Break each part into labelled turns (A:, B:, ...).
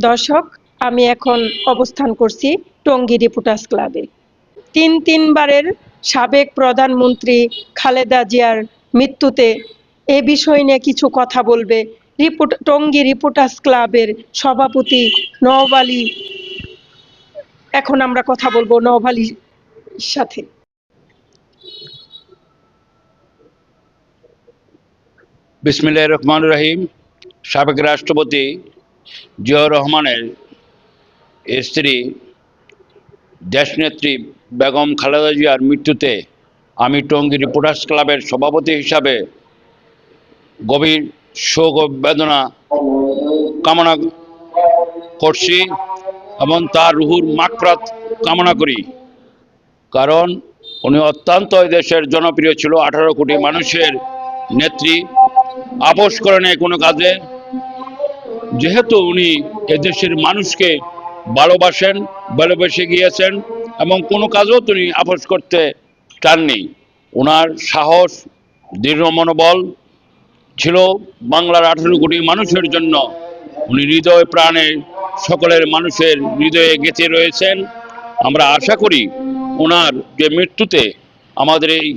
A: দর্শক, আমি এখন অবস্থান করছি টঙ্গী রিপোর্টার্স ক্লাবে। তিনবারের সাবেক প্রধানমন্ত্রী খালেদা জিয়ার মৃত্যুতে এ বিষয় নিয়ে কিছু কথা বলবে টঙ্গী রিপোর্টার্স ক্লাবের সভাপতি নওয়াব আলী। এখন আমরা কথা বলবো নওয়াব আলীর সাথে।
B: বিসমিল্লাহির রহমানির রহিম। সাবেক রাষ্ট্রপতি জিয়াউর রহমানের স্ত্রী দেশনেত্রী বেগম খালেদা জিয়ার মৃত্যুতে আমি টঙ্গী রিপোর্টার্স ক্লাবের সভাপতি হিসাবে গভীর শোক ও বেদনা কামনা করছি এবং তার রুহুর মাগফিরাত কামনা করি। কারণ উনি অত্যন্ত দেশের জনপ্রিয় ছিল। 18 কোটি মানুষের নেত্রী, আপোষ করে নেই কোনো কাজে। যেহেতু উনি এদেশের মানুষকে ভালোবেসে গিয়েছেন এবং কোনো কাজও তিনি আপোষ করতে চাননি। ওনার সাহস, দৃঢ় মনোবল ছিল বাংলার 18 কোটি মানুষের জন্য। উনি হৃদয় প্রাণে সকলের মানুষের হৃদয়ে গেঁথে রয়েছেন। আমরা আশা করি ওনার যে মৃত্যুতে আমাদের এই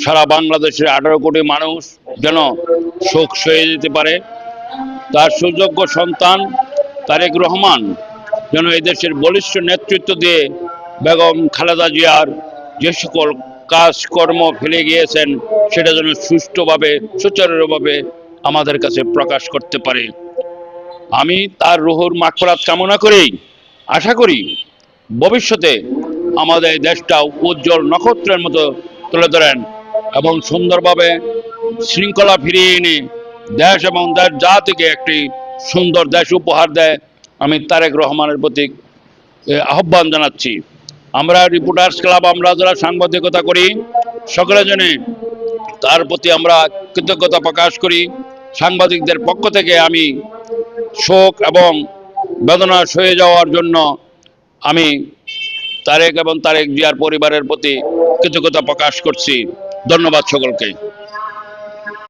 B: সারা বাংলাদেশের 18 কোটি মানুষ যেন শোক সয়ে যেতে পারে। তার সুযোগ্য সন্তান তারেক রহমান যেন এদেশের বলিষ্ঠ নেতৃত্ব দিয়ে বেগম খালেদা জিয়ার যে সকল কাজকর্ম ফেলে গিয়েছেন সেটা যেন সুষ্ঠুভাবে সুচারুভাবে আমাদের কাছে প্রকাশ করতে পারে। আমি তার রুহুর মাগফিরাত কামনা করেই আশা করি ভবিষ্যতে আমাদের দেশটাও উজ্জ্বল নক্ষত্রের মতো তুলে ধরেন এবং সুন্দরভাবে শৃঙ্খলা ফিরিয়ে এনে দেশ এবং দেশ জাতিকে একটি সুন্দর দেশ উপহার দেয়। আমি তারেক রহমানের প্রতি আহ্বান জানাচ্ছি। আমরা রিপোর্টার্স ক্লাব, আমরা যারা সাংবাদিকতা করি, সকলের জন্য তার প্রতি আমরা কৃতজ্ঞতা প্রকাশ করি। সাংবাদিকদের পক্ষ থেকে আমি শোক এবং বেদনা সয়ে যাওয়ার জন্য আমি তারেক এবং তারেক জিয়ার পরিবারের প্রতি কৃতজ্ঞতা প্রকাশ করছি। ধন্যবাদ সকলকে।